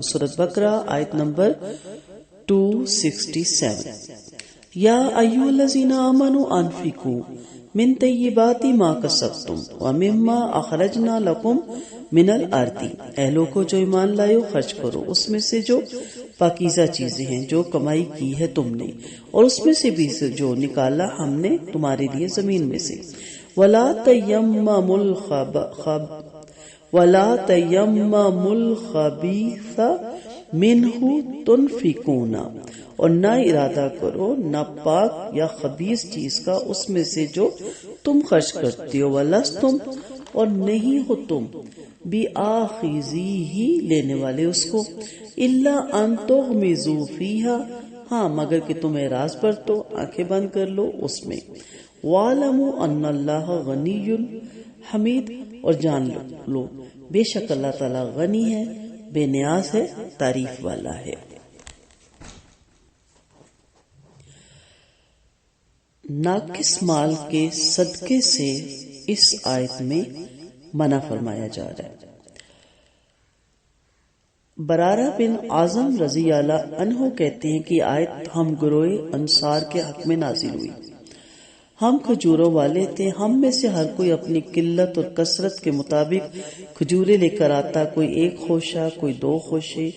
سورۃ بقرہ آیت نمبر 267. یا ایھا الذین آمنوا انفقوا من طیبات ما کسبتم ومما اخرجنا لکم من الارض. اے لوگو جو ایمان لائے ہو خرچ کرو اس میں سے جو پاکیزہ چیزیں ہیں جو کمائی کی ہے تم نے، اور اس میں سے بھی جو نکالا ہم نے تمہارے لیے زمین میں سے. وَلَا تَيَمَّمُوا الْخَبِيثَ مِنْهُ تُنْفِقُونَ، اور نہ ارادہ کرو ناپاک یا خبیث چیز کا اس میں سے جو تم خرچ کرتے ہو. وَلَسْتُمْ، اور نہیں ہو تم بِآخِذِیہِ لینے والے اس کو، إِلَّا أَن تُغْمِضُوا فِيهَا، ہاں مگر کہ تم اعراض برتو، آنکھیں بند کر لو اس میں. وَاعْلَمُوا أَنَّ اللَّهَ غَنِيٌّ حمید، اور جان لو بے شک اللہ تعالیٰ غنی ہے، بے نیاز ہے، تعریف والا ہے. ناقص مال کے صدقے سے اس آیت میں منع فرمایا جا رہا ہے. برارہ بن عازم رضی اللہ عنہ کہتے ہیں کہ آیت ہم گروہ انصار کے حق میں نازل ہوئی. ہم کھجوروں والے تھے، ہم میں سے ہر کوئی اپنی قلت اور کثرت کے مطابق کھجورے لے کر آتا، کوئی ایک خوشہ، کوئی 2 خوشے،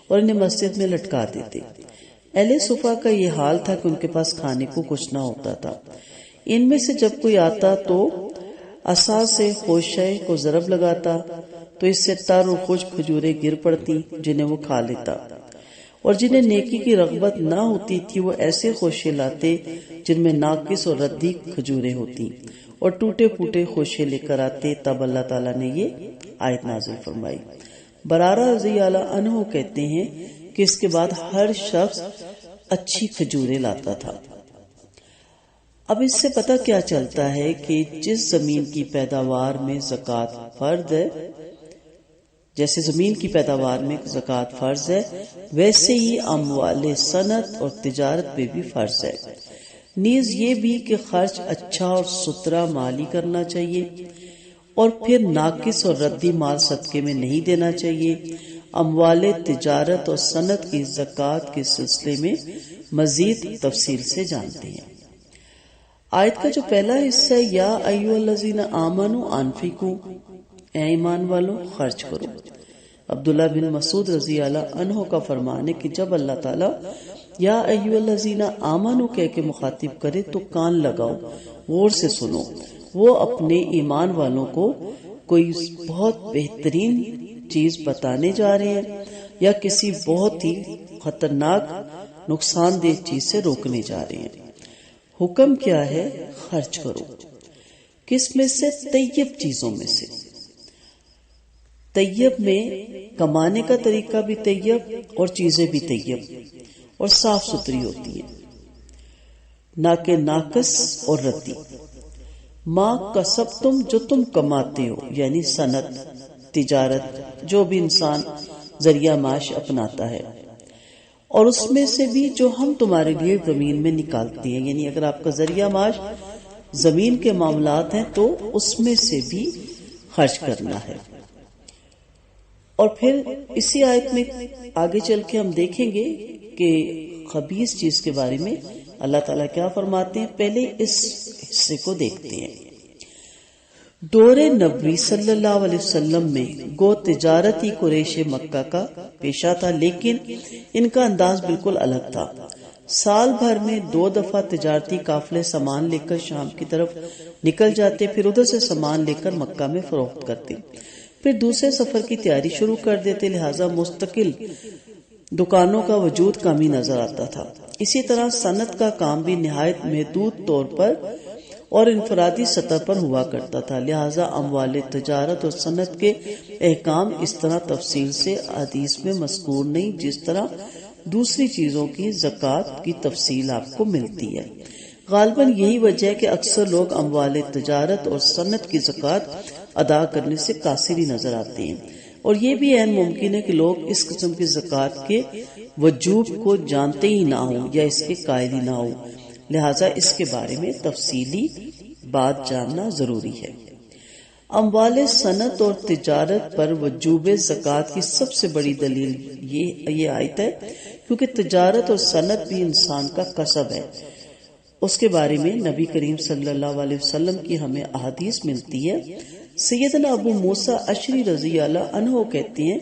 اور انہیں مسجد میں لٹکا دیتے. اہل صفا کا یہ حال تھا کہ ان کے پاس کھانے کو کچھ نہ ہوتا تھا. ان میں سے جب کوئی آتا تو عصا سے خوشے کو ضرب لگاتا تو اس سے تر اور خشک کھجوریں گر پڑتی جنہیں وہ کھا لیتا، اور جنہیں نیکی کی رغبت نہ ہوتی تھی وہ ایسے خوشے لاتے جن میں ناقص اور ردی کھجوریں ہوتی، اور ٹوٹے پھوٹے خوشے لے کر آتے. تب اللہ تعالیٰ نے یہ آیت نازل فرمائی. برارہ رضی اللہ عنہ کہتے ہیں کہ اس کے بعد ہر شخص اچھی کھجوریں لاتا تھا. اب اس سے پتہ کیا چلتا ہے کہ جس زمین کی پیداوار میں زکوٰۃ فرض ہے، جیسے زمین کی پیداوار میں زکوٰۃ فرض ہے، ویسے ہی اموال صنعت اور تجارت پہ بھی فرض ہے. نیز یہ بھی کہ خرچ اچھا اور ستھرا مال ہی کرنا چاہیے، اور پھر ناقص اور ردی مال صدقے میں نہیں دینا چاہیے. اموال تجارت اور صنعت کی زکوٰۃ کے سلسلے میں مزید تفصیل سے جانتے ہیں. آیت کا جو پہلا حصہ ہے یا ایھا الذین آمنوا انفقوا، اے ایمان والو خرچ کرو. عبداللہ بن مسعود رضی اللہ عنہ کا فرمان ہے کہ جب اللہ تعالیٰ یا ایھا الذین آمنوا کہہ کے مخاطب کرے تو کان لگاؤ، غور سے سنو. وہ اپنے ایمان والوں کو کوئی بہت بہترین چیز بتانے جا رہے ہیں یا کسی بہت ہی خطرناک نقصان دہ چیز سے روکنے جا رہے ہیں. حکم کیا ہے؟ خرچ کرو. کس میں سے؟ طیب چیزوں میں سے. طیب میں کمانے کا طریقہ بھی طیب اور چیزیں بھی طیب اور صاف ستھری ہوتی ہیں، نہ کہ ناقص اور ردی. ما کسبتم، جو تم کماتے ہو، یعنی صنعت، تجارت، جو بھی انسان ذریعہ معاش اپناتا ہے، اور اس میں سے بھی جو ہم تمہارے لیے زمین میں نکالتے ہیں. یعنی اگر آپ کا ذریعہ معاش زمین کے معاملات ہیں تو اس میں سے بھی خرچ کرنا ہے. اور پھر اسی آیت میں آگے چل کے ہم دیکھیں گے کہ خبیث چیز کے بارے میں اللہ تعالیٰ کیا فرماتے ہیں. پہلے اس حصے کو دیکھتے ہیں. دور نبوی صلی اللہ علیہ وسلم میں گو تجارت ہی قریش مکہ کا پیشہ تھا، لیکن ان کا انداز بالکل الگ تھا. سال بھر میں 2 دفعہ تجارتی قافلے سامان لے کر شام کی طرف نکل جاتے، پھر ادھر سے سامان لے کر مکہ میں فروخت کرتے، پھر دوسرے سفر کی تیاری شروع کر دیتے. لہٰذا مستقل دکانوں کا وجود کم ہی نظر آتا تھا. اسی طرح صنعت کا کام بھی نہایت محدود طور پر اور انفرادی سطح پر ہوا کرتا تھا. لہٰذا اموال تجارت اور صنعت کے احکام اس طرح تفصیل سے حدیث میں مذکور نہیں جس طرح دوسری چیزوں کی زکوٰۃ کی تفصیل آپ کو ملتی ہے. غالباً یہی وجہ ہے کہ اکثر لوگ اموال تجارت اور صنعت کی زکوٰۃ ادا کرنے سے قاصر ہی نظر آتے ہیں، اور یہ بھی عین ممکن ہے کہ لوگ اس قسم کی زکوٰۃ کے وجوب کو جانتے ہی نہ ہوں یا اس کے قائل ہی نہ ہوں. لہٰذا اس کے بارے میں تفصیلی بات جاننا ضروری ہے. اموال صنعت اور تجارت پر وجوب زکوٰۃ کی سب سے بڑی دلیل یہ آیت ہے، کیونکہ تجارت اور صنعت بھی انسان کا کسب ہے۔ اس کے بارے میں نبی کریم صلی اللہ علیہ وسلم کی ہمیں احادیث ملتی ہے۔ سیدنا ابو موسیٰ اشعری رضی اللہ عنہ کہتے ہیں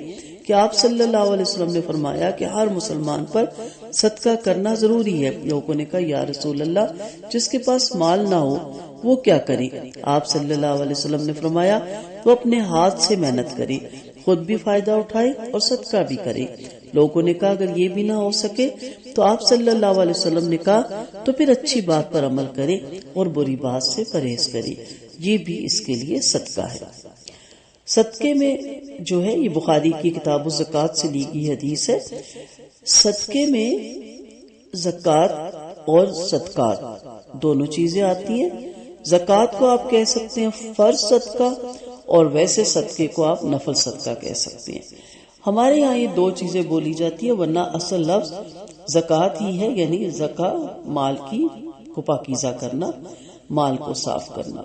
کہ آپ صلی اللہ علیہ وسلم نے فرمایا کہ ہر مسلمان پر صدقہ کرنا ضروری ہے۔ لوگوں نے کہا یا رسول اللہ، جس کے پاس مال نہ ہو وہ کیا کرے؟ آپ صلی اللہ علیہ وسلم نے فرمایا وہ اپنے ہاتھ سے محنت کرے، خود بھی فائدہ اٹھائے اور صدقہ بھی کرے۔ لوگوں نے کہا اگر یہ بھی نہ ہو سکے تو آپ صلی اللہ علیہ وسلم نے کہا تو پھر اچھی بات پر عمل کرے اور بری بات سے پرہیز کرے، یہ بھی اس کے لیے صدقہ ہے۔ صدقے میں جو ہے یہ بخاری کی کتاب الزکوٰۃ سے لی گئی حدیث ہے۔ صدقے میں زکوٰۃ اور صدقات دونوں چیزیں آتی ہیں۔ زکوٰۃ کو آپ کہہ سکتے ہیں فرض صدقہ، اور ویسے صدقے کو آپ نفل صدقہ کہہ سکتے ہیں۔ ہمارے یہاں یہ دو چیزیں بولی جاتی ہیں، ورنہ اصل لفظ زکوٰۃ ہی ہے، یعنی زکا مال کی کو پاکیزہ کرنا، مال کو صاف کرنا۔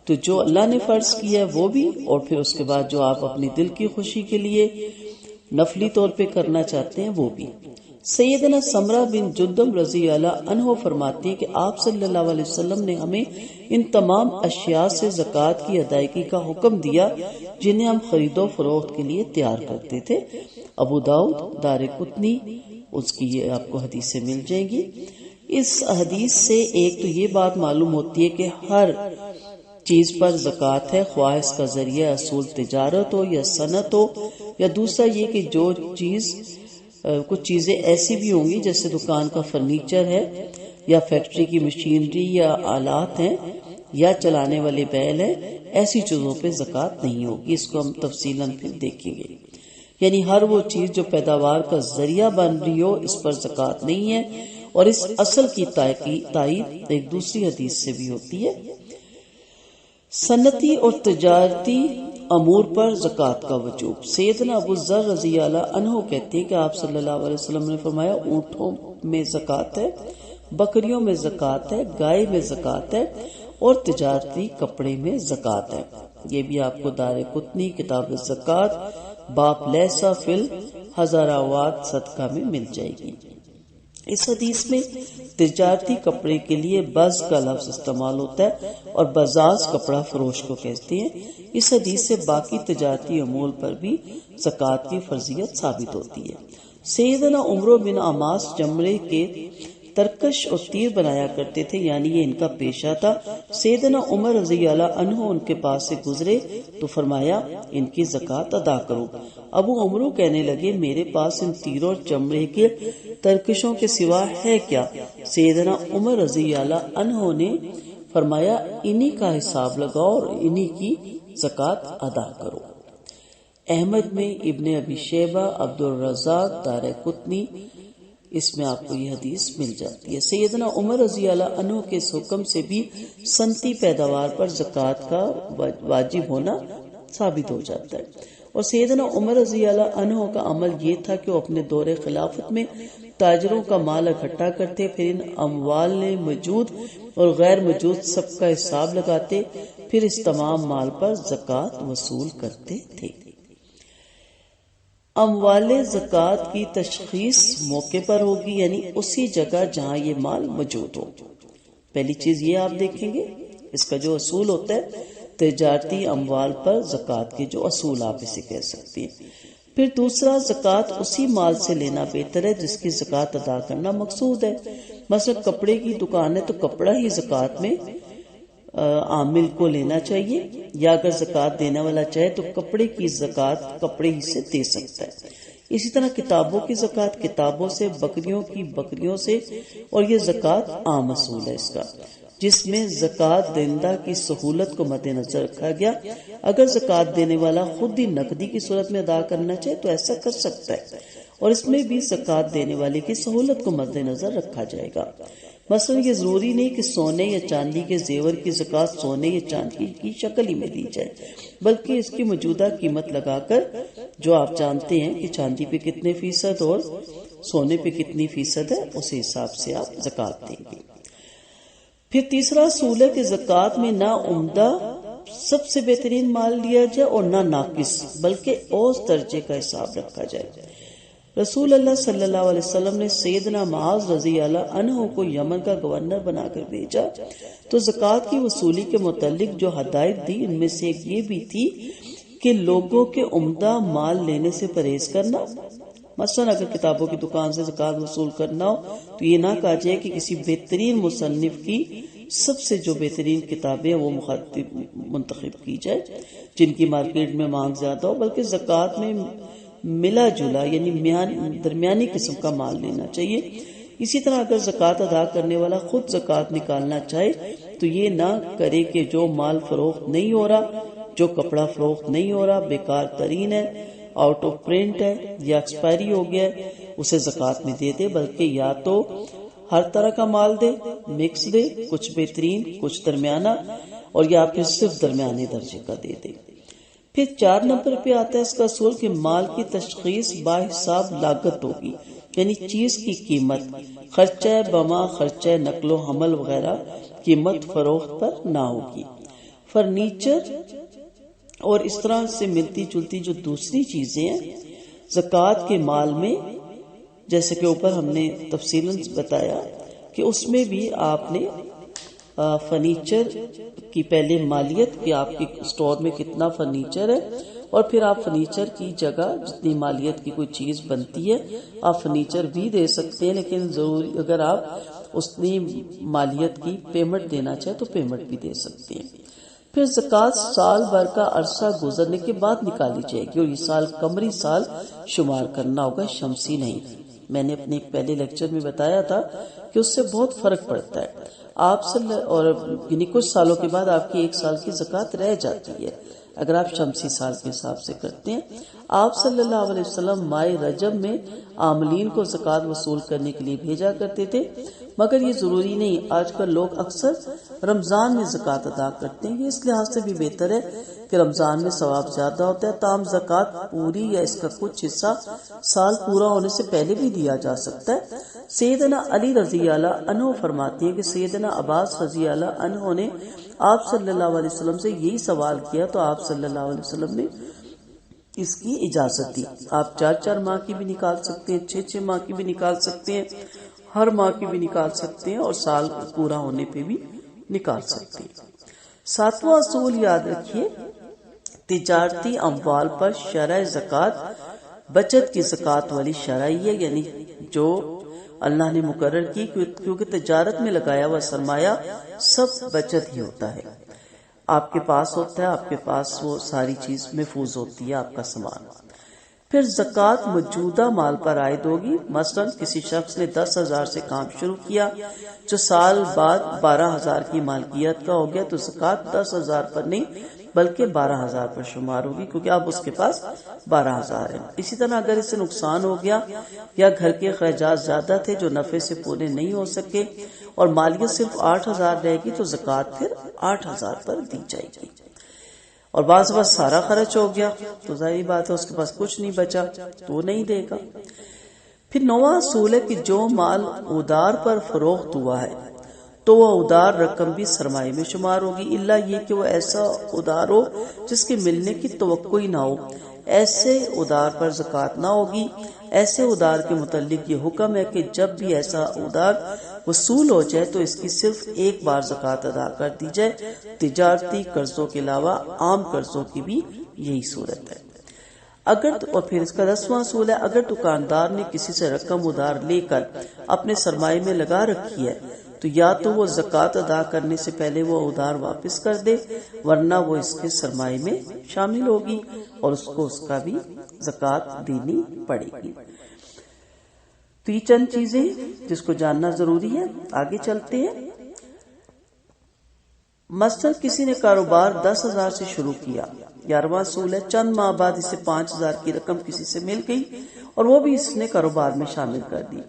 تو جو اللہ نے فرض کیا ہے وہ بھی، اور پھر اس کے بعد جو آپ اپنی دل کی خوشی کے لیے نفلی طور پہ کرنا چاہتے ہیں وہ بھی۔ سیدنا سمرہ بن جندب رضی اللہ عنہ فرماتے ہیں کہ آپ صلی اللہ علیہ وسلم نے ہمیں ان تمام اشیاء سے زکوٰۃ کی ادائیگی کا حکم دیا جنہیں ہم خرید و فروخت کے لیے تیار کرتے تھے۔ ابو داؤد، دارقطنی، اس کی یہ آپ کو حدیثیں مل جائیں گی۔ اس حدیث سے ایک تو یہ بات معلوم ہوتی ہے کہ ہر چیز پر زکوٰۃ ہے، خواہ اس کا ذریعہ اصول تجارت ہو یا صنعت ہو، یا دوسرا یہ کہ جو چیز کچھ چیزیں ایسی بھی ہوں گی جیسے دکان کا فرنیچر ہے یا فیکٹری کی مشینری یا آلات ہیں یا چلانے والے بیل ہیں، ایسی چیزوں پہ زکوٰۃ نہیں ہوگی۔ اس کو ہم تفصیلاً پھر دیکھیں گے۔ یعنی ہر وہ چیز جو پیداوار کا ذریعہ بن رہی ہو اس پر زکوٰۃ نہیں ہے، اور اس اصل کی تائید ایک دوسری حدیث سے بھی ہوتی ہے۔ صنعتی اور تجارتی امور پر زکوٰۃ کا وجوب۔ سیدنا ابو ذر رضی اللہ عنہ کہتے ہیں کہ آپ صلی اللہ علیہ وسلم نے فرمایا اونٹوں میں زکوٰۃ ہے، بکریوں میں زکوٰۃ ہے، گائے میں زکوٰۃ ہے، اور تجارتی کپڑے میں زکوٰۃ ہے۔ یہ بھی آپ کو دارقطنی کتاب الزکوٰۃ باب لیسا فی الحضراوات صدقہ میں مل جائے گی۔ اس حدیث میں تجارتی کپڑے کے لیے بز کا لفظ استعمال ہوتا ہے اور بزاز کپڑا فروش کو کہتے ہیں۔ اس حدیث سے باقی تجارتی امور پر بھی زکوٰۃ کی فرضیت ثابت ہوتی ہے۔ سیدنا عمرو بن عماس چمڑے کے ترکش اور تیر بنایا کرتے تھے، یعنی یہ ان کا پیشہ تھا۔ سیدنا عمر رضی اللہ عنہ ان کے پاس سے گزرے تو فرمایا ان کی زکوٰۃ ادا کرو۔ ابو عمرو کہنے لگے میرے پاس ان تیروں اور چمڑے کے ترکشوں کے سوا ہے کیا؟ سیدنا عمر رضی اللہ عنہ نے فرمایا انہی کا حساب لگاؤ اور انہی کی زکوٰۃ ادا کرو۔ احمد میں، ابن ابی شیبہ، عبد الرزاق، دارقطنی، اس میں آپ کو یہ حدیث مل جاتی ہے۔ سیدنا عمر رضی اللہ عنہ کے اس حکم سے بھی صنعتی پیداوار پر زکوٰۃ کا واجب ہونا ثابت ہو جاتا ہے۔ اور سیدنا عمر رضی اللہ عنہ کا عمل یہ تھا کہ وہ اپنے دور خلافت میں تاجروں کا مال اکٹھا کرتے، پھر ان اموال میں موجود اور غیر موجود سب کا حساب لگاتے، پھر اس تمام مال پر زکوٰۃ وصول کرتے تھے۔ اموال زکوٰۃ کی تشخیص موقع پر ہوگی، یعنی اسی جگہ جہاں یہ مال موجود ہو۔ پہلی چیز یہ آپ دیکھیں گے، اس کا جو اصول ہوتا ہے تجارتی اموال پر زکوٰۃ کے جو اصول آپ اسے کہہ سکتے ہیں۔ پھر دوسرا، زکوٰۃ اسی مال سے لینا بہتر ہے جس کی زکوٰۃ ادا کرنا مقصود ہے۔ مثلا کپڑے کی دکان ہے تو کپڑا ہی زکوٰۃ میں عامل کو لینا چاہیے، یا اگر زکوٰۃ دینے والا چاہے تو کپڑے کی زکوٰۃ کپڑے ہی سے دے سکتا ہے۔ اسی طرح کتابوں کی زکوٰۃ کتابوں سے، بکریوں کی بکریوں سے، اور یہ زکوٰۃ عام اصول ہے اس کا، جس میں زکوٰۃ دہندہ کی سہولت کو مد نظر رکھا گیا۔ اگر زکوٰۃ دینے والا خود ہی نقدی کی صورت میں ادا کرنا چاہے تو ایسا کر سکتا ہے، اور اس میں بھی زکوٰۃ دینے والے کی سہولت کو مد نظر رکھا جائے گا۔ مثلا یہ ضروری نہیں کہ سونے یا چاندی کے زیور کی زکوٰۃ سونے یا چاندی کی شکل ہی میں دی جائے، بلکہ اس کی موجودہ قیمت لگا کر، جو آپ جانتے ہیں کہ چاندی پہ کتنے فیصد اور سونے پہ کتنی فیصد ہے، اس حساب سے آپ زکوٰۃ دیں گے۔ پھر تیسرا اصول ہے کہ زکوٰۃ میں نہ عمدہ سب سے بہترین مال لیا جائے اور نہ ناقص بلکہ اوسط درجے کا حساب رکھا جائے۔ رسول اللہ صلی اللہ علیہ وسلم نے سیدنا معاذ رضی اللہ عنہ کو یمن کا گورنر بنا کر بھیجا تو زکوٰۃ کی وصولی کے متعلق جو ہدایت دی ان میں سے ایک یہ بھی تھی کہ لوگوں کے عمدہ مال لینے سے پرہیز کرنا۔ مثلا اگر کتابوں کی دکان سے زکوٰۃ وصول کرنا ہو تو یہ نہ کہا جائے کہ کسی بہترین مصنف کی سب سے جو بہترین کتابیں وہ منتخب کی جائے جن کی مارکیٹ میں مانگ زیادہ ہو، بلکہ زکوٰۃ میں ملا جلا یعنی درمیانی قسم کا مال لینا چاہیے۔ اسی طرح اگر زکوٰۃ ادا کرنے والا خود زکوٰۃ نکالنا چاہے تو یہ نہ کرے کہ جو مال فروخت نہیں ہو رہا، جو کپڑا فروخت نہیں ہو رہا، بیکار ترین ہے، آؤٹ آف پرنٹ ہے یا ایکسپائری ہو گیا ہے، اسے زکوٰۃ میں دے دے، بلکہ یا تو ہر طرح کا مال دے، مکس دے، کچھ بہترین کچھ درمیانہ، اور یا پھر صرف درمیانے درجے کا دے دے۔ پھر 4 نمبر پہ آتا ہے اس کا اصول کہ مال کی تشخیص باحساب لاگت ہوگی، یعنی چیز کی قیمت، خرچہ بما خرچہ نقل و حمل وغیرہ قیمت فروخت پر نہ ہوگی۔ فرنیچر اور اس طرح سے ملتی جلتی جو دوسری چیزیں ہیں زکوٰۃ کے مال میں، جیسے کہ اوپر ہم نے تفصیلاً بتایا کہ اس میں بھی آپ نے فرنیچر کی پہلے مالیت کہ آپ کے سٹور میں کتنا فرنیچر ہے، اور پھر آپ فرنیچر کی جگہ جتنی مالیت کی کوئی چیز بنتی ہے آپ فرنیچر بھی دے سکتے ہیں، لیکن ضروری اگر آپ اتنی مالیت کی پیمنٹ دینا چاہے تو پیمنٹ بھی دے سکتے ہیں۔ پھر زکوٰۃ سال بھر کا عرصہ گزرنے کے بعد نکالی جائے گی، اور یہ سال قمری سال شمار کرنا ہوگا، شمسی نہیں۔ میں نے اپنے پہلے لیکچر میں بتایا تھا کہ اس سے بہت فرق پڑتا ہے، آپ اور یعنی کچھ سالوں کے بعد آپ کی 1 سال کی زکوٰۃ رہ جاتی ہے اگر آپ شمسی سال کے حساب سے کرتے ہیں۔ آپ صلی اللہ علیہ وسلم ماہ رجب میں عاملین کو زکوٰۃ وصول کرنے کے لیے بھیجا کرتے تھے، مگر یہ ضروری نہیں، آج کل لوگ اکثر رمضان میں زکوٰۃ ادا کرتے ہیں۔ یہ اس لحاظ سے بھی بہتر ہے کہ رمضان میں ثواب زیادہ ہوتا ہے، تاہم زکوٰۃ پوری یا اس کا کچھ حصہ سال پورا ہونے سے پہلے بھی دیا جا سکتا ہے۔ سیدنا علی رضی اللہ عنہ فرماتی ہیں کہ سیدنا عباس رضی اللہ عنہ نے آپ صلی اللہ علیہ وسلم سے یہی سوال کیا تو آپ صلی اللہ علیہ وسلم نے اس کی اجازت دی۔ آپ 4 ماہ کی بھی نکال سکتے ہیں، 6 ماہ کی بھی نکال سکتے ہیں، ہر ماہ کی بھی نکال سکتے ہیں، اور سال پورا ہونے پہ بھی نکال سکتے ہیں۔ 7واں اصول یاد رکھیے، تجارتی اموال پر شرع زکوٰۃ بچت کی زکوٰۃ والی شرع ہے، یعنی جو اللہ نے مقرر کی، کیونکہ تجارت میں لگایا ہوا سرمایہ سب بچت ہی ہوتا ہے، آپ کے پاس ہوتا ہے، آپ کے پاس وہ ساری چیز محفوظ ہوتی ہے، آپ کا سامان۔ پھر زکوٰۃ موجودہ مال پر عائد ہوگی، مثلا کسی شخص نے 10,000 سے کام شروع کیا جو سال بعد 12,000 کی مالکیت کا ہو گیا تو زکوٰۃ 10,000 پر نہیں بلکہ 12,000 پر شمار ہوگی، کیونکہ اب اس کے پاس 12,000 ہے۔ اسی طرح اگر اس سے نقصان ہو گیا یا گھر کے اخراجات زیادہ تھے جو نفع سے پورے نہیں ہو سکے اور مالیت صرف 8,000 رہے گی تو زکوٰۃ پھر 8,000 پر دی جائے گی۔ اور بعض وقت سارا خرچ ہو گیا تو ظاہری بات ہے اس کے پاس کچھ نہیں بچا تو نہیں دے گا۔ پھر 9واں اصول ہے کہ جو مال ادار پر فروخت ہوا ہے تو وہ ادار رقم بھی سرمایہ میں شمار ہوگی، الا یہ کہ وہ ایسا ادار ہو جس کے ملنے کی توقع ہی نہ ہو، ایسے ادار پر زکوٰۃ نہ ہوگی۔ ایسے ادار کے متعلق یہ حکم ہے کہ جب بھی ایسا ادار وصول ہو جائے تو اس کی صرف ایک بار زکوٰۃ ادا کر دی جائے۔ تجارتی قرضوں کے علاوہ عام قرضوں کی بھی یہی صورت ہے۔ اور پھر اس کا 10واں اصول ہے، اگر دکاندار نے کسی سے رقم ادار لے کر اپنے سرمایہ میں لگا رکھی ہے تو یا تو وہ زکوٰۃ ادا کرنے سے پہلے وہ ادار واپس کر دے، ورنہ وہ اس کے سرمایہ میں شامل ہوگی اور اس کو اس کا بھی زکوٰۃ دینی پڑے گی۔ تو یہ چند چیزیں جس کو جاننا ضروری ہے۔ آگے چلتے ہیں۔ مثلا کسی نے کاروبار 10,000 سے شروع کیا، 11واں اصول ہے، چند ماہ بعد اسے 5,000 کی رقم کسی سے مل گئی اور وہ بھی اس نے کاروبار میں شامل کر دی۔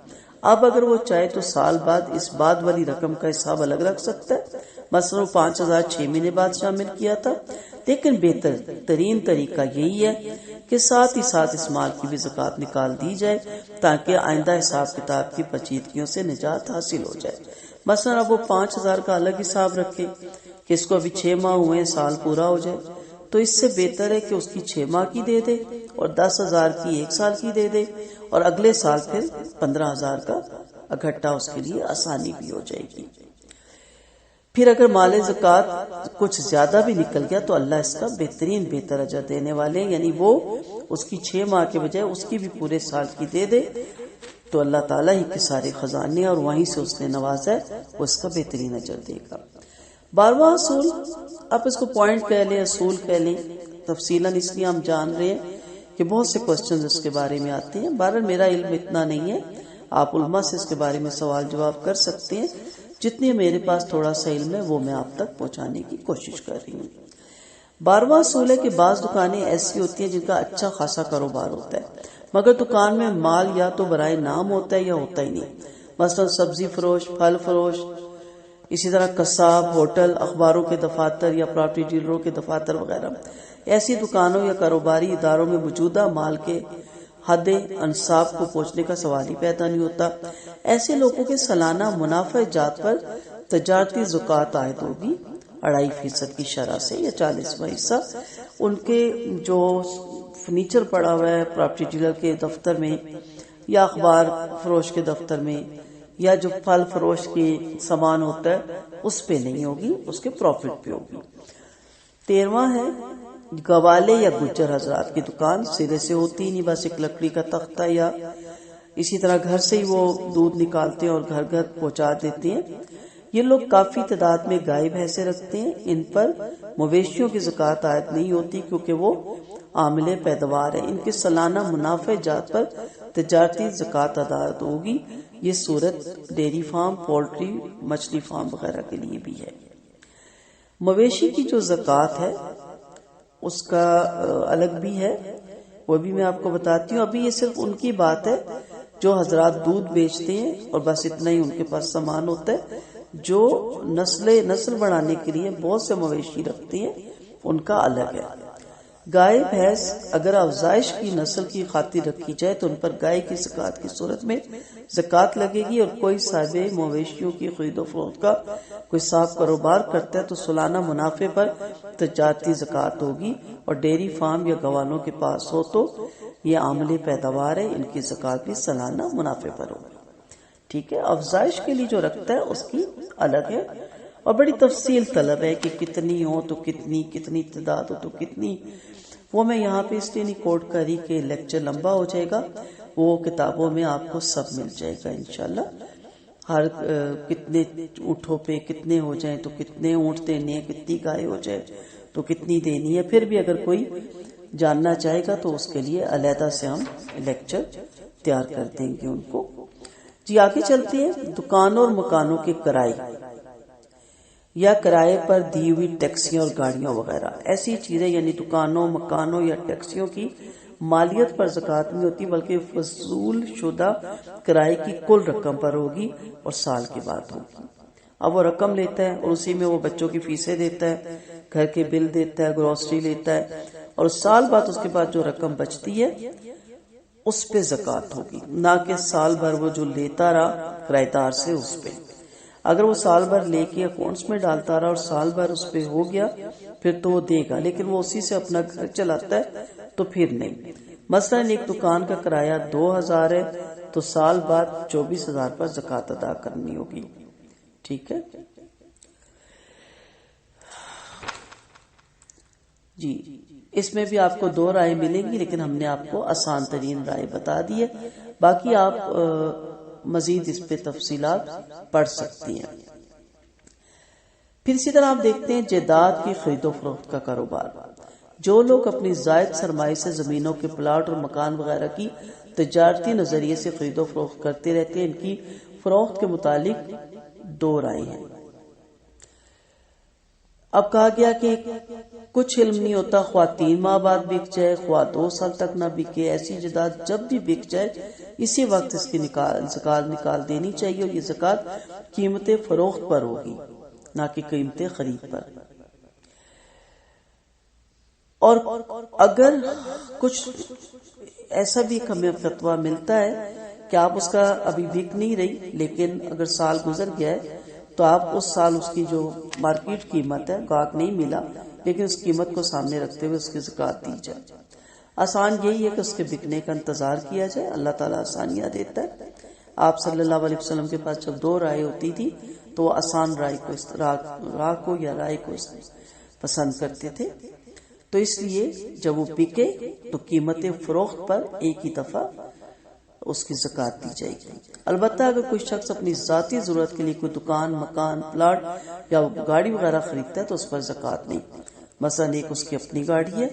اب اگر وہ چاہے تو سال بعد اس بعد والی رقم کا حساب الگ رکھ سکتا ہے، مثلا 5,000 6 مہینے بعد شامل کیا تھا، لیکن بہتر ترین طریقہ یہی ہے کہ ساتھ ہی ساتھ اس مال کی بھی زکوٰۃ نکال دی جائے تاکہ آئندہ حساب کتاب کی پیچیدگیوں سے نجات حاصل ہو جائے۔ مثلا اب وہ 5,000 کا الگ حساب رکھے کہ اس کو ابھی 6 ماہ ہوئے سال پورا ہو جائے، تو اس سے بہتر ہے کہ اس کی 6 ماہ کی دے دے اور 10,000 کی 1 سال کی دے دے، اور اگلے سال پھر 15,000 کا اکٹھا، اس کے لیے آسانی بھی ہو جائے گی۔ پھر اگر مال زکوٰۃ کچھ زیادہ بھی نکل گیا تو اللہ اس کا بہتر اجر دینے والے، یعنی وہ اس کی 6 ماہ کے بجائے اس کی بھی پورے سال کی دے دے تو اللہ تعالیٰ ہی کے سارے خزانے اور وہیں سے اس نے نوازا ہے، وہ اس کا بہترین اجر دے گا۔ 12واں اصول، آپ اس کو پوائنٹ کہہ لیں، اصول کہہ لیں، تفصیلاً اس لیے ہم جان رہے ہیں کہ بہت سے کوسچنز اس کے بارے میں آتے ہیں۔ بہرحال میرا علم اتنا نہیں ہے، آپ علماء سے اس کے بارے میں سوال جواب کر سکتے ہیں، جتنی میرے پاس تھوڑا سا علم ہے وہ میں آپ تک پہنچانے کی کوشش کر رہی ہوں۔ 12واں اصول ہے کہ بعض دکانیں ایسی ہوتی ہیں جن کا اچھا خاصا کاروبار ہوتا ہے، مگر دکان میں مال یا تو برائے نام ہوتا ہے یا ہوتا ہی نہیں، مثلا سبزی فروش، پھل فروش، اسی طرح قصاب، ہوٹل، اخباروں کے دفاتر یا پراپرٹی ڈیلروں کے دفاتر وغیرہ۔ ایسی دکانوں یا کاروباری اداروں میں موجودہ مال کے حد انصاف کو پہنچنے کا سوال ہی پیدا نہیں ہوتا۔ ایسے لوگوں کے سالانہ منافع جات پر تجارتی زکوٰۃ عائد ہوگی 2.5% کی شرح سے یا 40واں حصہ۔ ان کے جو فرنیچر پڑا ہوا ہے پراپرٹی ڈیلر کے دفتر میں یا اخبار فروش کے دفتر میں یا جو پھل فروش کے سامان ہوتا ہے اس پہ نہیں ہوگی، اس کے پروفٹ پہ ہوگی۔ 13واں ہے گوالے یا گجر حضرات کی دکان سرے سے ہوتی نہیں، بس ایک لکڑی کا تختہ یا اسی طرح گھر سے ہی وہ دودھ نکالتے ہیں اور گھر گھر پہنچا دیتے ہیں۔ یہ لوگ کافی تعداد میں گائے بھینسیں رکھتے ہیں، ان پر مویشیوں کی زکوٰۃ عائد نہیں ہوتی کیونکہ وہ عامل پیداوار ہے، ان کے سالانہ منافع جات پر تجارتی زکوٰۃ ادا ہوگی۔ یہ صورت ڈیری فارم، پولٹری، مچھلی فارم وغیرہ کے لیے بھی ہے۔ مویشی کی جو زکوٰۃ ہے اس کا الگ بھی ہے، وہ بھی میں آپ کو بتاتی ہوں۔ ابھی یہ صرف ان کی بات ہے جو حضرات دودھ بیچتے ہیں اور بس اتنا ہی ان کے پاس سامان ہوتا ہے۔ جو نسل بڑھانے کے لیے بہت سے مویشی رکھتے ہیں ان کا الگ ہے۔ گائے بھینس اگر افزائش کی نسل کی خاطر رکھی جائے تو ان پر گائے کی زکوٰۃ کی صورت میں زکوٰۃ لگے گی، اور کوئی صاحب مویشیوں کی خرید و فروخت کا کوئی صاف کاروبار کرتا ہے تو سالانہ منافع پر تجارتی زکوٰۃ ہوگی، اور ڈیری فارم یا گوالوں کے پاس ہو تو یہ عامل پیداوار ہے، ان کی زکوٰۃ بھی سالانہ منافع پر ہوگی۔ ٹھیک ہے، افزائش کے لیے جو رکھتا ہے اس کی الگ ہے، اور بڑی تفصیل طلب ہے کہ کتنی ہو تو کتنی تعداد ہو تو کتنی، وہ میں یہاں پہ اس لیے نہیں کوٹ کری کہ لیکچر لمبا ہو جائے گا، وہ کتابوں میں آپ کو سب مل جائے گا انشاءاللہ۔ ہر کتنے اونٹوں پہ کتنے ہو جائیں تو کتنے اونٹ دینے ہیں، کتنی گائے ہو جائے تو کتنی دینی ہے، پھر بھی اگر کوئی جاننا چاہے گا تو اس کے لیے علیحدہ سے ہم لیکچر تیار کر دیں گے ان کو۔ جی آگے چلتے ہیں۔ دکانوں اور مکانوں کے کرائے یا کرائے پر دی ہوئی ٹیکسیاں اور گاڑیاں وغیرہ، ایسی چیزیں یعنی دکانوں، مکانوں یا ٹیکسیوں کی مالیت پر زکوٰۃ نہیں ہوتی، بلکہ فضول شدہ کرائے کی کل رقم پر ہوگی اور سال کے بعد ہوگی۔ اب وہ رقم لیتا ہے اور اسی میں وہ بچوں کی فیسیں دیتا ہے، گھر کے بل دیتا ہے، گروسری لیتا ہے، اور سال بعد اس کے بعد جو رقم بچتی ہے اس پہ زکوٰۃ ہوگی، نہ کہ سال بھر وہ جو لیتا رہا کرایہ دار سے اس پہ۔ اگر وہ سال بھر لے کے اکاؤنٹس میں ڈالتا رہا اور سال بھر اس پہ ہو گیا پھر تو وہ دے گا، لیکن وہ اسی سے اپنا گھر چلاتا ہے تو پھر نہیں۔ مثلا ایک دکان کا کرایہ 2,000 ہے تو سال بعد 24,000 پر زکوٰۃ ادا کرنی ہوگی۔ ٹھیک ہے جی، اس میں بھی آپ کو 2 رائے ملیں گی، لیکن ہم نے آپ کو آسان ترین رائے بتا دی ہے، باقی آپ مزید اس پہ تفصیلات پڑھ سکتی ہیں۔ پھر اسی طرح آپ دیکھتے ہیں جائیداد کی خرید و فروخت کا کاروبار۔ جو لوگ اپنی زائد سرمایہ سے زمینوں کے پلاٹ اور مکان وغیرہ کی تجارتی نظریے سے خرید و فروخت کرتے رہتے ہیں، ان کی فروخت کے متعلق 2 رائے ہیں۔ اب کہا گیا کہ کچھ علم نہیں ہوتا، خواہ 3 ماہ بعد بک جائے، خواہ 2 سال تک نہ بکے، ایسی جائیداد جب بھی بک جائے اسی وقت اس کی زکوٰۃ نکال دینی چاہیے، اور یہ زکوٰۃ قیمت فروخت پر ہوگی نہ کہ قیمت خرید پر۔ اور اگر کچھ ایسا بھی ہمیں فتویٰ ملتا ہے کہ آپ اس کا ابھی بک نہیں رہی لیکن اگر سال گزر گیا ہے تو آپ اس سال اس کی جو مارکیٹ قیمت ہے، گاہک نہیں ملا لیکن اس قیمت کو سامنے رکھتے ہوئے اس کی زکوٰۃ دی جائے۔ آسان یہی ہے کہ اس کے بکنے کا انتظار کیا جائے، اللہ تعالیٰ آسانیاں دیتا ہے۔ آپ صلی اللہ علیہ وسلم کے پاس جب 2 رائے ہوتی تھی تو وہ آسان رائے کو پسند کرتے تھے، تو اس لیے جب وہ بکے تو قیمت فروخت پر ایک ہی دفعہ اس کی زکوٰۃ دی جائے گی۔ البتہ اگر کوئی شخص اپنی ذاتی ضرورت کے لیے کوئی دکان، مکان، پلاٹ یا گاڑی وغیرہ خریدتا ہے تو اس پر زکوٰۃ نہیں۔ مثلا ایک اس کی اپنی گاڑی ہے،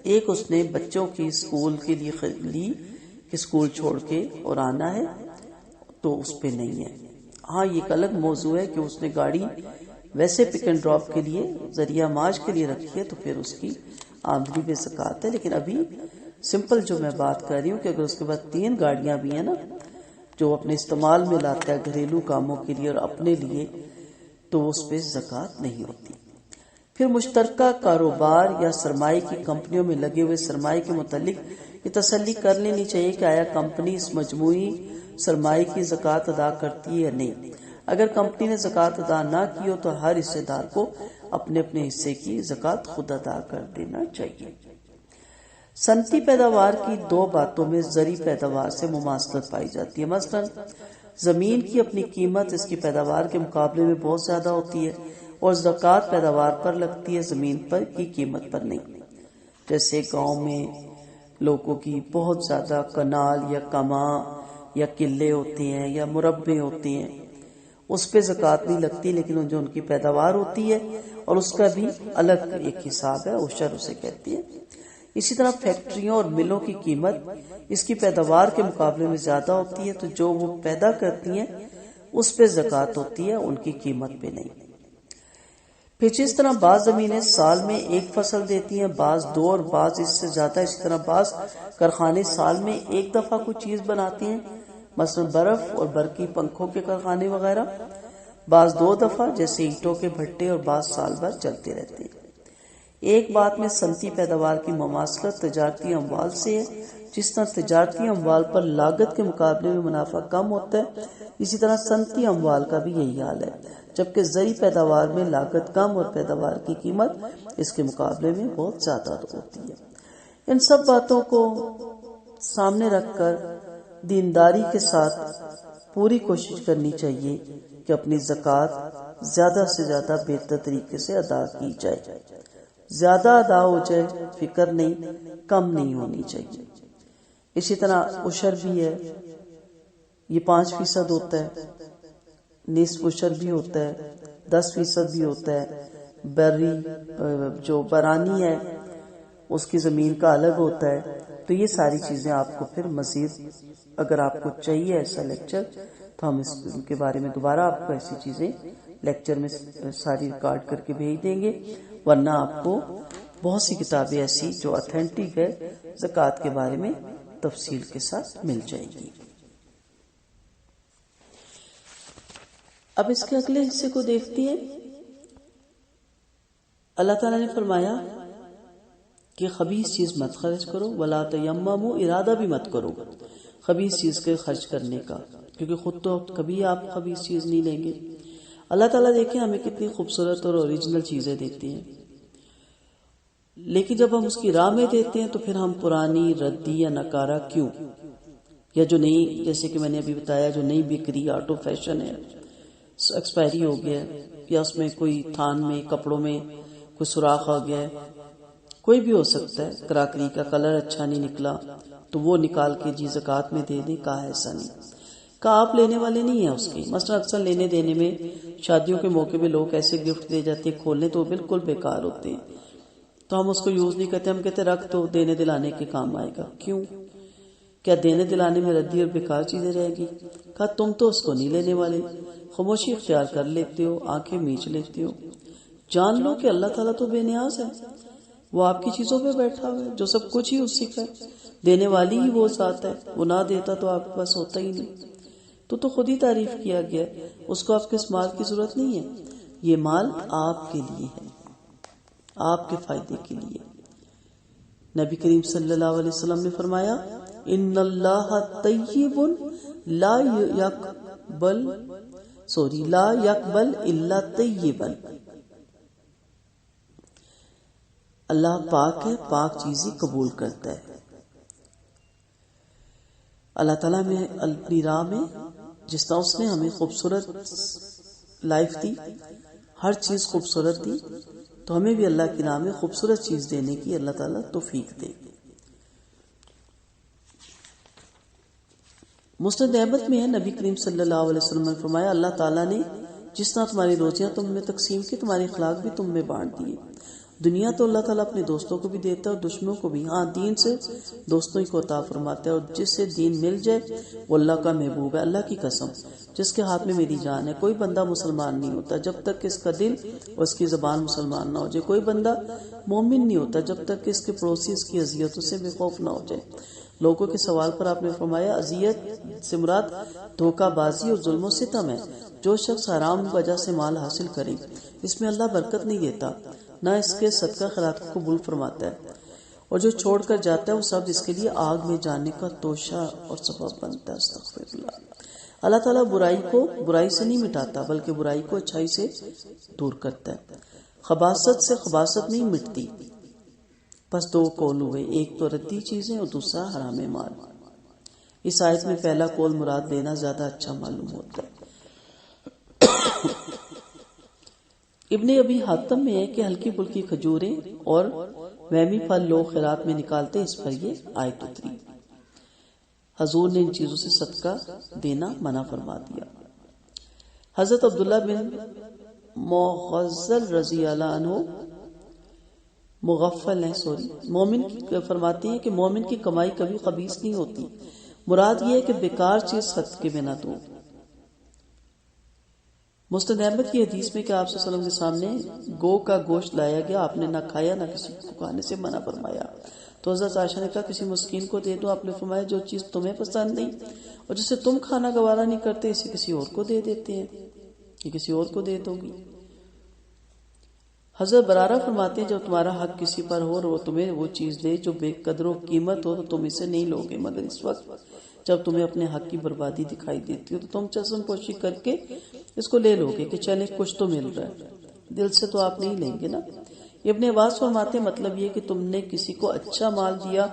ایک اس نے بچوں کی اسکول کے لیے لی کہ اسکول چھوڑ کے اور آنا ہے، تو اس پہ نہیں ہے۔ ہاں یہ ایک الگ موضوع ہے کہ اس نے گاڑی ویسے پک اینڈ ڈراپ کے لیے، ذریعہ معاش کے لیے رکھی ہے تو پھر اس کی آمدنی پہ زکوٰۃ ہے۔ لیکن ابھی سمپل جو میں بات کر رہی ہوں کہ اگر اس کے بعد 3 گاڑیاں بھی ہیں نا جو اپنے استعمال میں لاتا ہے گھریلو کاموں کے لیے اور اپنے لیے، تو اس پہ زکوٰۃ نہیں ہوتی۔ پھر مشترکہ کاروبار یا سرمایہ کی کمپنیوں میں لگے ہوئے سرمایہ کے متعلق یہ تسلی کر لینی چاہیے کہ آیا کمپنی اس مجموعی سرمایہ کی زکوٰۃ ادا کرتی ہے یا نہیں۔ اگر کمپنی نے زکوٰۃ ادا نہ کی ہو تو ہر حصے دار کو اپنے اپنے حصے کی زکوٰۃ خود ادا کر دینا چاہیے۔ صنعتی پیداوار کی 2 باتوں میں زرعی پیداوار سے مماثلت پائی جاتی ہے۔ مثلا زمین کی اپنی قیمت اس کی پیداوار کے مقابلے میں بہت زیادہ ہوتی ہے اور زکوٰۃ پیداوار پر لگتی ہے، زمین پر کی قیمت پر نہیں۔ جیسے گاؤں میں لوگوں کی بہت زیادہ کنال یا کماں یا قلعے ہوتے ہیں یا مربع ہوتے ہیں، اس پہ زکوٰۃ نہیں لگتی، لیکن جو ان کی پیداوار ہوتی ہے اور اس کا بھی الگ ایک حساب ہے، عشر اسے کہتی ہے۔ اسی طرح فیکٹریوں اور ملوں کی قیمت اس کی پیداوار کے مقابلے میں زیادہ ہوتی ہے، تو جو وہ پیدا کرتی ہیں اس پہ زکوٰۃ ہوتی ہے، ان کی قیمت پہ نہیں۔ پھر جس طرح بعض زمینیں سال میں 1 فصل دیتی ہیں، بعض 2 اور بعض اس سے زیادہ، اسی طرح بعض کارخانے سال میں 1 دفعہ کوئی چیز بناتے ہیں، مثلا برف اور برقی پنکھوں کے کارخانے وغیرہ، بعض 2 دفعہ جیسے اینٹوں کے بھٹے، اور بعض سال بھر چلتے رہتے ہیں۔ ایک بات میں صنعتی پیداوار کی مماثلت تجارتی اموال سے ہے، جس طرح تجارتی اموال پر لاگت کے مقابلے میں منافع کم ہوتا ہے، اسی طرح صنعتی اموال کا بھی یہی حال ہے، جبکہ زرعی پیداوار میں لاگت کم اور پیداوار کی قیمت اس کے مقابلے میں بہت زیادہ ہوتی ہے۔ ان سب باتوں کو سامنے رکھ کر دینداری کے ساتھ پوری کوشش کرنی چاہیے کہ اپنی زکوٰۃ زیادہ سے زیادہ بہتر طریقے سے ادا کی جائے، زیادہ ادا ہو جائے فکر نہیں، کم نہیں ہونی چاہیے۔ اسی طرح عشر بھی ہے، یہ 5% ہوتا ہے، نصف عشر بھی ہوتا ہے، 10% بھی ہوتا ہے، بری جو برانی ہے اس کی زمین کا الگ ہوتا ہے۔ تو یہ ساری چیزیں آپ کو پھر مزید اگر آپ کو چاہیے ایسا لیکچر تو ہم اس کے بارے میں دوبارہ آپ کو ایسی چیزیں لیکچر میں ساری ریکارڈ کر کے بھیج دیں گے، ورنہ آپ کو بہت سی کتابیں ایسی جو اتھینٹک ہے زکوٰۃ کے بارے میں تفصیل کے ساتھ مل جائے گی۔ اب اس کے اگلے حصے کو دیکھتے ہیں۔ اللہ تعالیٰ نے فرمایا کہ خبیث چیز مت خرچ کرو، ولا تیمموا، ارادہ بھی مت کرو خبیث چیز کے خرچ کرنے کا، کیونکہ خود تو کبھی آپ خبیث چیز نہیں لیں گے۔ اللہ تعالیٰ دیکھیں ہمیں کتنی خوبصورت اور اوریجنل چیزیں دیتے ہیں، لیکن جب ہم اس کی راہ میں دیتے ہیں تو پھر ہم پرانی، ردی یا نکارہ کیوں، یا جو نئی، جیسے کہ میں نے ابھی بتایا جو نئی بک رہی آؤٹ آف فیشن ہے، ایکسپائری ہو گیا ہے، یا اس میں کوئی تھان میں کپڑوں میں کوئی سوراخ آ گیا ہے، کوئی بھی ہو سکتا ہے، کراکری کا کلر اچھا نہیں نکلا تو وہ نکال کے جی زکوٰۃ میں دے دیں، کہا ایسا نہیں، کہا آپ لینے والے نہیں ہیں اس کی۔ مثلا اکثر لینے دینے میں شادیوں کے موقع پہ لوگ ایسے گفٹ دے جاتے ہیں، کھولنے تو وہ بالکل بیکار ہوتے ہیں، تو ہم اس کو یوز نہیں کرتے، ہم کہتے رکھ تو دینے دلانے کے کام آئے گا۔ کیوں؟ کیا دینے دلانے میں ردی اور بیکار چیزیں رہے گی؟ کہا تم تو اس کو نہیں لینے والے، خاموشی اختیار کر لیتے ہو، آنکھیں میچ لیتے ہو، جان لو کہ اللہ تعالیٰ تو بے نیاز ہے، وہ آپ کی چیزوں پہ بیٹھا ہوا ہے، جو سب کچھ ہی اسی کا ہے، دینے والی ہی وہ ذات ہے، وہ نہ دیتا تو آپ کے پاس ہوتا ہی نہیں، تو خود ہی تعریف کیا گیا، اس کو آپ کے اس مال کی ضرورت نہیں ہے، یہ مال آپ کے لیے ہے، آپ کے فائدے کے لیے۔ نبی کریم صلی اللہ علیہ وسلم نے فرمایا ان اللہ طیب لا یقبل لا یقبل الا طیبا، اللہ پاک ہے، پاک چیز ہی قبول کرتا ہے۔ اللہ تعالیٰ میں اپنی راہ میں جس طرح اس نے ہمیں خوبصورت لائف دی، ہر چیز خوبصورت دی، تو ہمیں بھی اللہ کی راہ میں خوبصورت چیز دینے کی اللہ تعالیٰ توفیق دے۔ مسند احمد میں ہے، نبی کریم صلی اللہ علیہ وسلم نے فرمایا اللہ تعالیٰ نے جس طرح تمہاری روزیاں تم میں تقسیم کی، تمہاری اخلاق بھی تم میں بانٹ دیے۔ دنیا تو اللہ تعالیٰ اپنے دوستوں کو بھی دیتا ہے اور دشمنوں کو بھی، ہاں دین سے دوستوں ہی کو عطا فرماتا ہے، اور جس سے دین مل جائے وہ اللہ کا محبوب ہے۔ اللہ کی قسم جس کے ہاتھ میں میری جان ہے، کوئی بندہ مسلمان نہیں ہوتا جب تک کہ اس کا دل اور اس کی زبان مسلمان نہ ہو جائے، کوئی بندہ مومن نہیں ہوتا جب تک کہ اس کے پڑوسی اس کی اذیتوں سے بے خوف نہ ہو جائے۔ لوگوں کے سوال پر آپ نے فرمایا اذیت سے مراد دھوکہ بازی اور ظلم و ستم ہے۔ جو شخص حرام وجہ سے مال حاصل کرے اس میں اللہ برکت نہیں دیتا، نہ اس کے صدقہ خیرات کو قبول فرماتا ہے، اور جو چھوڑ کر جاتا ہے وہ سب اس کے لیے آگ میں جانے کا توشہ اور سبب بنتا ہے۔ استغفر اللہ۔ اللہ تعالیٰ برائی سے نہیں مٹاتا بلکہ برائی کو اچھائی سے دور کرتا ہے۔ خباثت سے خباثت نہیں مٹتی، بس دو قول ہوئے، ایک تو ردی چیزیں اور دوسرا حرام مال۔ اس آیت میں پہلا قول مراد دینا زیادہ اچھا معلوم ہوتا ہے۔ ابن ابی حاتم میں ہے کہ ہلکی پھلکی کھجوریں اور وہمی پھل لوگ خیرات میں نکالتے، اس پر یہ آیت اتری۔ حضور نے ان چیزوں سے صدقہ دینا منع فرما دیا۔ حضرت عبداللہ بن مغفل رضی اللہ عنہ مومن فرماتے ہیں کہ مومن کی کمائی کبھی خبیث نہیں ہوتی، مراد یہ ہے کہ بیکار چیز صدقے میں نہ دو۔ مسند احمد کی حدیث میں کہ آپ صلی اللہ علیہ وسلم کے سامنے گو کا گوشت لایا گیا، آپ نے نہ کھایا نہ کسی کو کھانے سے منع فرمایا، تو حضرت عائشہ نے کہا کسی مسکین کو دے دو۔ آپ نے فرمایا جو چیز تمہیں پسند نہیں اور جسے تم کھانا گوارا نہیں کرتے اسے کسی اور کو دے دیتے ہیں، یہ کسی اور کو دے دو گی۔ حضرت برارہ فرماتے ہیں جب تمہارا حق کسی پر ہو اور وہ تمہیں وہ چیز دے جو بے قدر و قیمت ہو تو تم اسے نہیں لوگے، مگر اس وقت جب تمہیں اپنے حق کی بربادی دکھائی دیتی ہو تو تم چشم پوشی کر کے اس کو لے لوگے کہ چلے کچھ تو مل رہا ہے، دل سے تو آپ نہیں لیں گے نا۔ ابن عباس فرماتے ہیں مطلب یہ کہ تم نے کسی کو اچھا مال دیا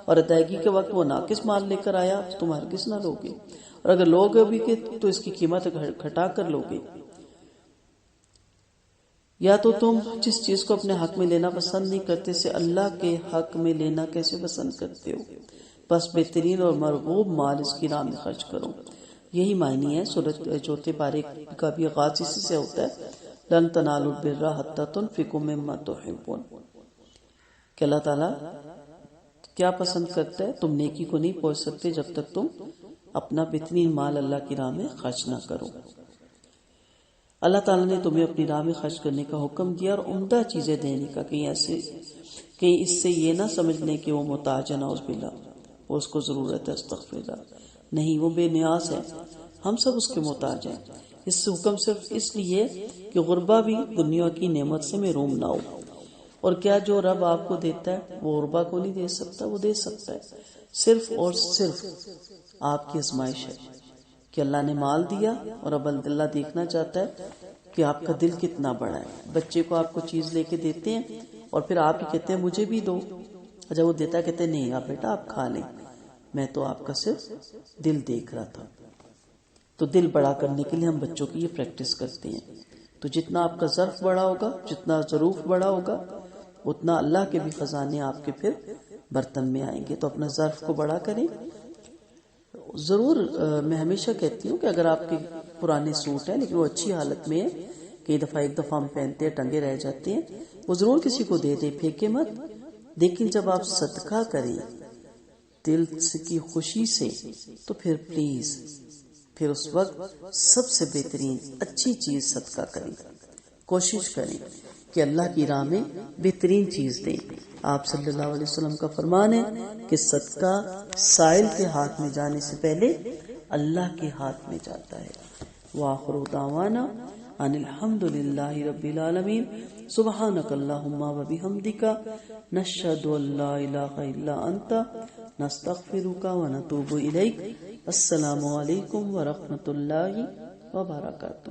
اور ادائیگی کے وقت وہ ناقص مال لے کر آیا تو تم ہرگز نہ لوگے، اور اگر لوگے بھی تو اس کی قیمت گھٹا کر لوگے۔ یا تو تم جس چیز کو اپنے حق میں لینا پسند نہیں کرتے سے اللہ کے حق میں لینا کیسے پسند کرتے ہو، بس بہترین اور مرغوب مال اس کی راہ میں خرچ کرو۔ یہی معنی ہے سورۃ چوتھے پارے کا بھی آغاز اسی سے ہوتا ہے، لن تنالوا البر حتی تنفقوا مما تحبون، کہ اللہ تعالیٰ کیا پسند کرتا ہے، تم نیکی کو نہیں پہنچ سکتے جب تک تم اپنا بہترین مال اللہ کی راہ میں خرچ نہ کرو۔ اللہ تعالیٰ نے تمہیں اپنی راہ میں خرچ کرنے کا حکم دیا اور عمدہ چیزیں دینے کا، کہیں اس سے یہ نہ سمجھ لیں کہ وہ محتاج ہے، نعوذ باللہ، وہ اس کو ضرورت ہے، استغفر اللہ، نہیں، وہ بے نیاز ہے، ہم سب اس کے محتاج ہیں۔ اس سے حکم صرف اس لیے کہ غربا بھی دنیا کی نعمت سے محروم نہ ہو، اور کیا جو رب آپ کو دیتا ہے وہ غربا کو نہیں دے سکتا؟ وہ دے سکتا ہے، صرف اور صرف آپ کی آزمائش ہے کہ اللہ نے مال دیا اور اب اللہ دیکھنا چاہتا ہے کہ آپ کا دل کتنا بڑا ہے۔ بچے کو آپ کو چیز لے کے دیتے ہیں اور پھر آپ ہی کہتے ہیں مجھے بھی دو، جب وہ دیتا ہے کہتے ہیں نہیں آپ بیٹا آپ کھا لیں، میں تو آپ کا صرف دل دیکھ رہا تھا۔ تو دل بڑا کرنے کے لیے ہم بچوں کی یہ پریکٹس کرتے ہیں، تو جتنا آپ کا ظرف بڑا ہوگا، جتنا ظروف بڑا ہوگا، اتنا اللہ کے بھی خزانے آپ کے پھر برتن میں آئیں گے۔ تو اپنا ظرف کو بڑا کریں۔ ضرور میں ہمیشہ کہتی ہوں کہ اگر آپ کے پرانے سوٹ ہیں لیکن وہ اچھی حالت میں ہیں، کئی دفعہ ایک دفعہ ہم پہنتے ہیں ٹنگے رہ جاتے ہیں، وہ ضرور کسی کو دے دے، پھینکے مت۔ لیکن جب آپ صدقہ کریں دل کی خوشی سے تو پھر پلیز پھر اس وقت سب سے بہترین اچھی چیز صدقہ کریں، کوشش کریں کہ اللہ کی راہ میں بہترین چیز دیں۔ آپ صلی اللہ علیہ وسلم کا فرمان ہے کہ صدقہ سائل کے ہاتھ میں جانے سے پہلے اللہ کے ہاتھ میں جاتا ہے۔ وآخر دعوانا ان الحمد للہ رب العالمین، سبحانک اللہم وبحمدک، نشہد ان لا الہ الا انت، نستغفرک ونتوب الیک۔ السلام علیکم ورحمۃ اللہ وبرکاتہ۔